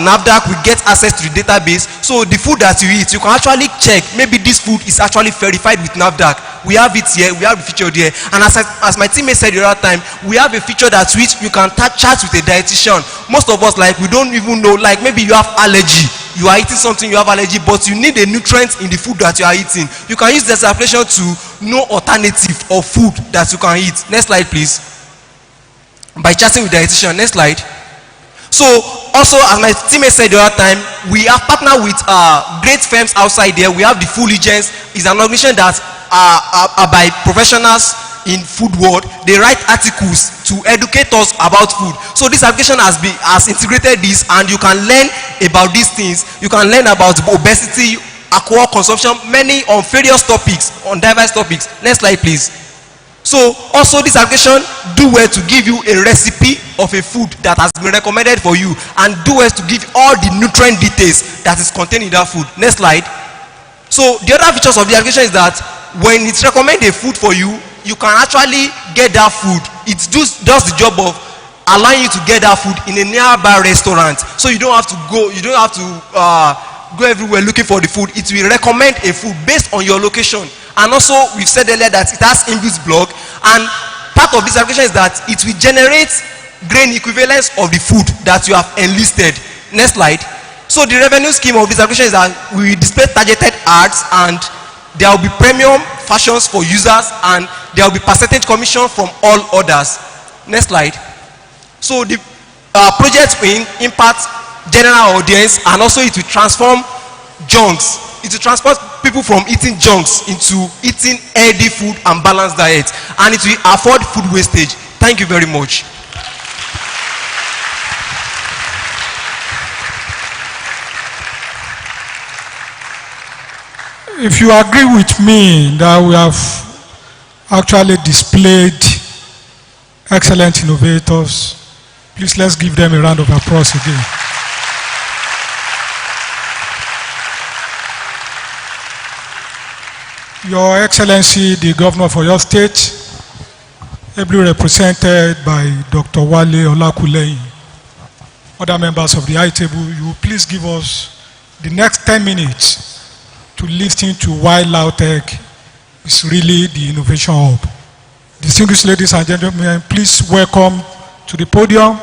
NAFDAC, we get access to the database. So the food that you eat, you can actually check, maybe this food is actually verified with NAFDAC. We have it here, we have the feature there. And as my teammate said the other time, we have a feature that which you can chat with a dietitian. Most of us, like, we don't even know, like maybe you have allergy. You are eating something, you have allergy, but you need a nutrient in the food that you are eating. You can use this application to know alternative of food that you can eat. Next slide, please. By chatting with the dietitian. Next slide. So also, as my teammate said the other time, we have partnered with great firms outside there. We have the Full Legends. It's an organization that are by professionals in food world. They write articles to educate us about food. So this application has integrated this, and you can learn about these things. You can learn about obesity, alcohol consumption, many on various topics, on diverse topics. Next slide, please. So also this application do well to give you a recipe of a food that has been recommended for you, and do well to give all the nutrient details that is contained in that food. Next slide. So the other features of the application is that when it recommends a food for you, you can actually get that food. It does the job of allowing you to get that food in a nearby restaurant. So you don't have to go everywhere looking for the food. It will recommend a food based on your location. And also, we've said earlier that it has inbuilt block, and part of this application is that it will generate grain equivalence of the food that you have enlisted. Next slide. So the revenue scheme of this application is that we will display targeted ads, and there will be premium fashions for users, and there will be percentage commission from all others. Next slide. So the project will impact general audience, and also it will transform junks. It will transport people from eating junks into eating healthy food and balanced diet, and it will afford food wastage. Thank you very much. If you agree with me that we have actually displayed excellent innovators, please let's give them a round of applause again. Your Excellency, the Governor of your state, ably represented by Dr. Wale Olakuleyin, other members of the high table, you will please give us the next 10 minutes to listen to why Lautech is really the innovation hub. Distinguished ladies and gentlemen, please welcome to the podium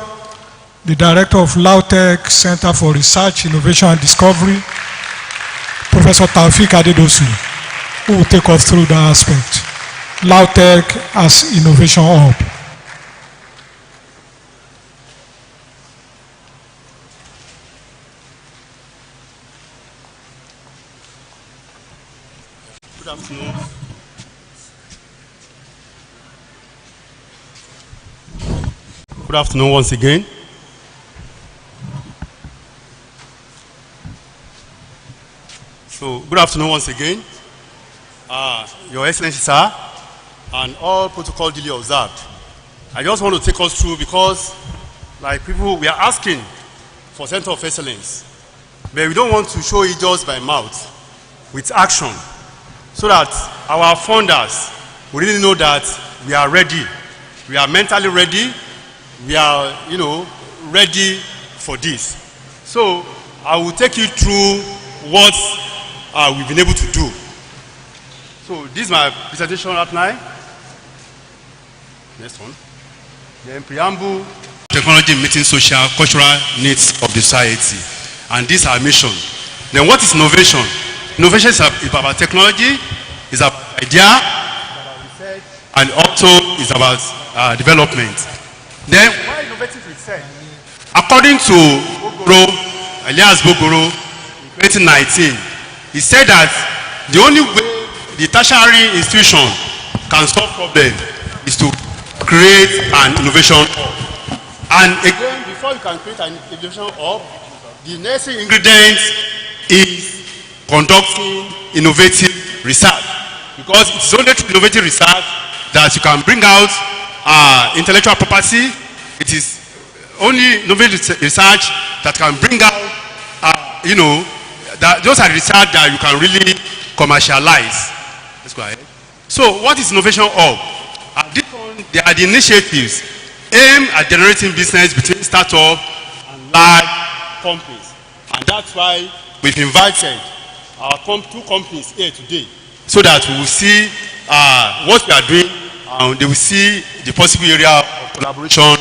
the Director of Lautech Center for Research, Innovation and Discovery, Professor Tawfiq Adidosu, who will take us through that aspect. Lautech as innovation hub. Good afternoon. Good afternoon once again. So, good afternoon once again. Your Excellency, sir, and all protocol duly observed. I just want to take us through, because, like, people, we are asking for Center of Excellence, but we don't want to show it just by mouth, with action, so that our funders will really know that we are ready. We are mentally ready. We are, ready for this. So, I will take you through what we've been able to do. So this is my presentation outline. Next one. Then preamble. Technology meeting social, cultural needs of the society. And this is our mission. Then what is innovation? Innovation is about technology, is about idea, and also is about development. Then why innovative research? According to Elias Bogoro in 2019, he said that the only way the tertiary institution can solve problems is to create an innovation hub. And again, before you can create an innovation hub, the necessary ingredient is conducting innovative research. Because it's only through innovative research that you can bring out intellectual property. It is only innovative research that can bring out, those are research that you can really commercialize. Let's go ahead. So, what is innovation hub? At this point, there are the initiatives aimed at generating business between startup and large companies. And that's why we've invited our two companies here today, so that we will see what we are doing, and they will see the possible area of collaboration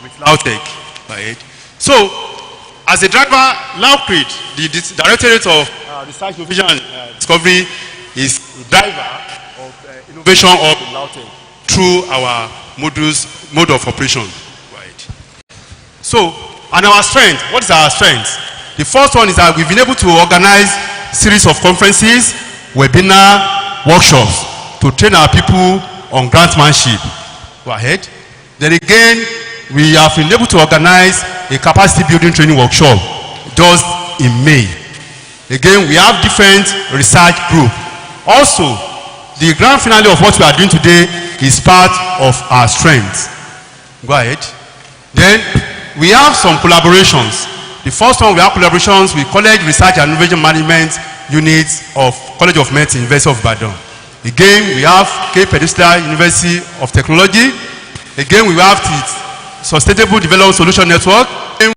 with Lautech. Right? So, as a driver, LAUCRID, the Directorate of Research, Innovation and Discovery, is a driver of innovation of Lautech through our mode of operation. Right. So, and our strength, what is our strength? The first one is that we've been able to organize series of conferences, webinar, workshops to train our people on grantmanship. Go ahead. Then again, we have been able to organize a capacity building training workshop just in May. Again, we have different research groups. Also, the grand finale of what we are doing today is part of our strength. Go ahead. Then we have some collaborations. The first one, we have collaborations with College Research and Innovation Management units of College of Medicine, University of Ibadan. Again, we have Cape Peninsula University of Technology. Again, we have the Sustainable Development Solution Network. The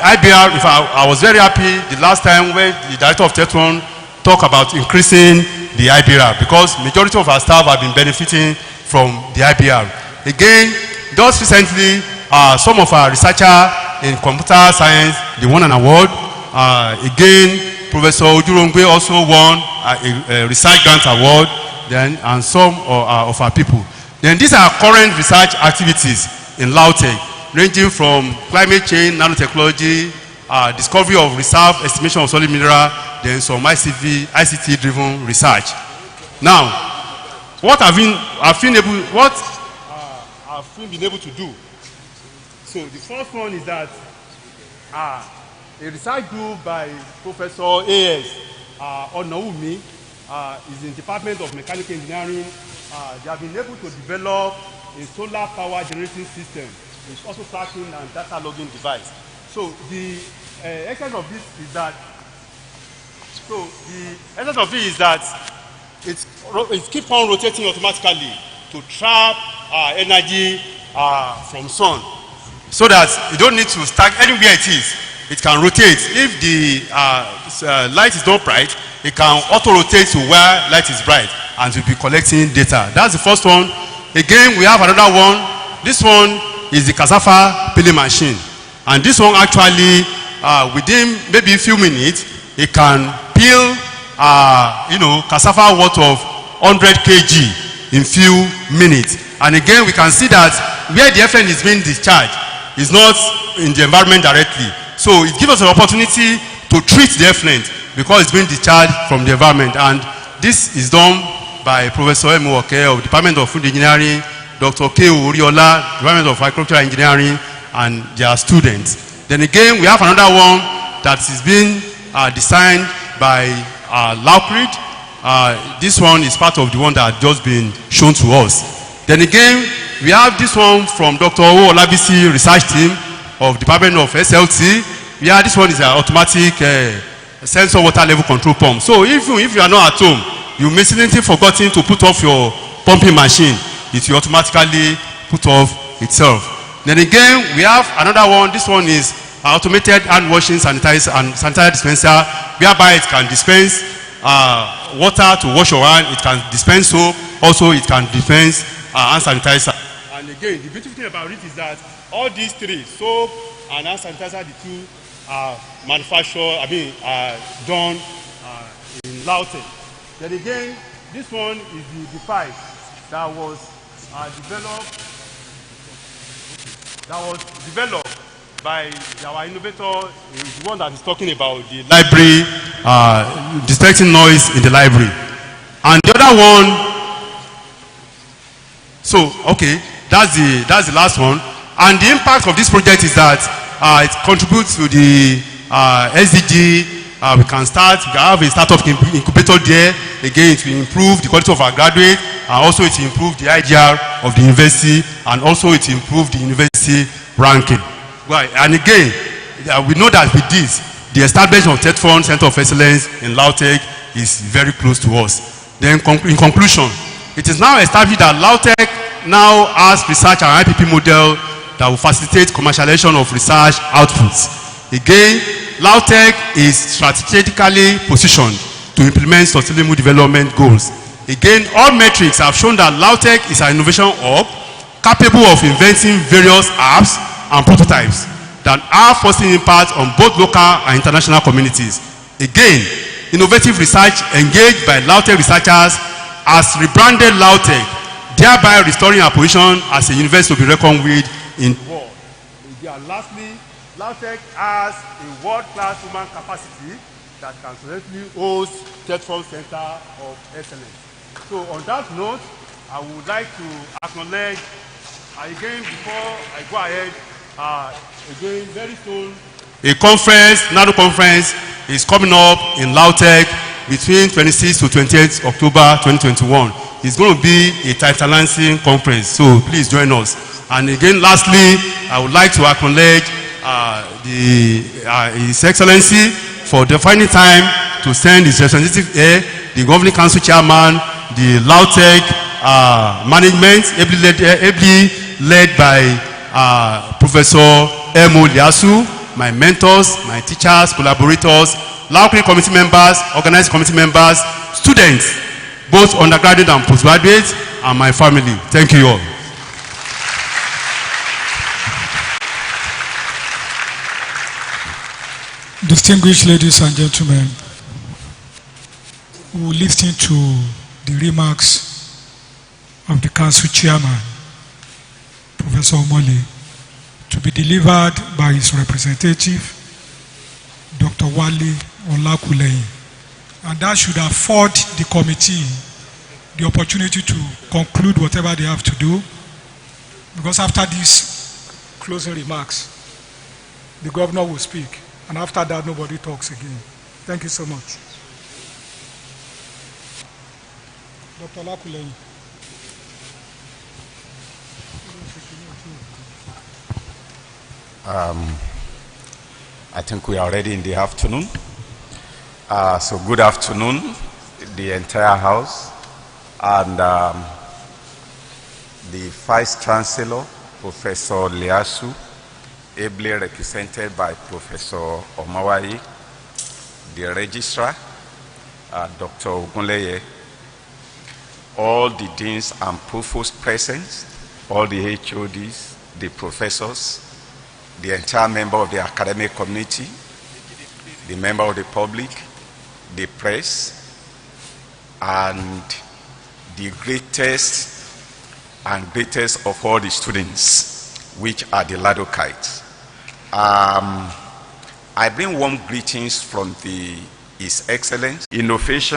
IBR, in fact, I was very happy the last time when the Director of Tetron talked about increasing the IBR, because majority of our staff have been benefiting from the IBR. Again, just recently, some of our researchers in computer science, they won an award. Again, Professor Ojurongwe also won a research grant award, then, and some of our people. Then these are current research activities in Lautech, ranging from climate change, nanotechnology, discovery of reserve, estimation of solid mineral, then some ICT-driven research. Now, what I've been able to do. So the first one is that a research group by Professor A.S. Onaumi is in the Department of Mechanical Engineering. They have been able to develop a solar power generating system, which also tracking and data logging device. So the essence of this is that, it keeps on rotating automatically to trap energy from sun, so that you don't need to start anywhere it is. It can rotate. If the light is not bright, it can auto-rotate to where light is bright and will be collecting data. That's the first one. Again, we have another one. This one is the Cassava peeling machine. And this one actually, within maybe a few minutes, it can peel, cassava worth of 100 kg in few minutes. And again, we can see that where the effluent is being discharged is not in the environment directly. So it gives us an opportunity to treat the effluent because it's being discharged from the environment. And this is done by Professor M. Oke of Department of Food Engineering, Dr. K. Oriola, Department of Agricultural Engineering, and their students. Then again, we have another one that is being designed by LAUCRID. This one is part of the one that has just been shown to us. Then again, we have this one from Dr. O. Olabisi research team of Department of SLT. Yeah, this one is an automatic sensor water level control pump. So if you are not at home, you may accidentally forgotten to put off your pumping machine, it will automatically put off itself. Then again, we have another one. This one is automated hand washing sanitizer and sanitizer dispenser, whereby it can dispense water to wash your hand. It can dispense soap. Also, it can dispense hand sanitizer. And again, the beautiful thing about it is that all these three, soap and hand sanitizer, the two are manufactured, done in Lautech. Then again, this one is the device that was developed by our innovator, the one that is talking about the library, detecting noise in the library. And the other one, so okay, that's the last one. And the impact of this project is that it contributes to the SDG. We can have a startup incubator there. Again, it will improve the quality of our graduates, and also it will improve the IGR of the university, and also it will improve the university ranking. Right. And again, we know that with this, the establishment of TETFON Center of Excellence in Lautech is very close to us. Then in conclusion, it is now established that Lautech now has research and IPP model that will facilitate commercialization of research outputs. Again, Lautech is strategically positioned to implement sustainable development goals. Again, all metrics have shown that Lautech is an innovation hub capable of inventing various apps and prototypes that are fostering impact on both local and international communities. Again, innovative research engaged by Lautech researchers has rebranded Lautech, thereby restoring our position as a university to be reckoned with in the world. Again, lastly, Lautech has a world-class human capacity that can currently host platform center of excellence. So on that note, I would like to acknowledge again before I go ahead, again very soon, a conference, NADO conference is coming up in Lautech between 26th to 28th October 2021. It's going to be a tantalizing conference, so please join us. And again, lastly, I would like to acknowledge His Excellency for finding time to send his representative here, the Governing Council Chairman, the Lautech management, ably led by Professor M.O. Liasu, my mentors, my teachers, collaborators, LAUCRID committee members, organizing committee members, students, both undergraduate and postgraduate, and my family. Thank you all. Distinguished ladies and gentlemen, we will listen to the remarks of the Council Chairman, Professor Omole, to be delivered by his representative, Dr. Wale Olakuleyin. And that should afford the committee the opportunity to conclude whatever they have to do, because after these closing remarks, the governor will speak. And after that, nobody talks again. Thank you so much. Dr. Olakuleyin. I think we are already in the afternoon. So good afternoon, the entire house, and the Vice Chancellor, Professor Liasu, ably represented by Professor Omawai, the Registrar, Dr. Ogunleye, all the deans and provosts present, all the HODs, the professors, the entire member of the academic community, the member of the public, the press, and the greatest of all the students, which are the LAUCRID. I bring warm greetings from His Excellency. Innovation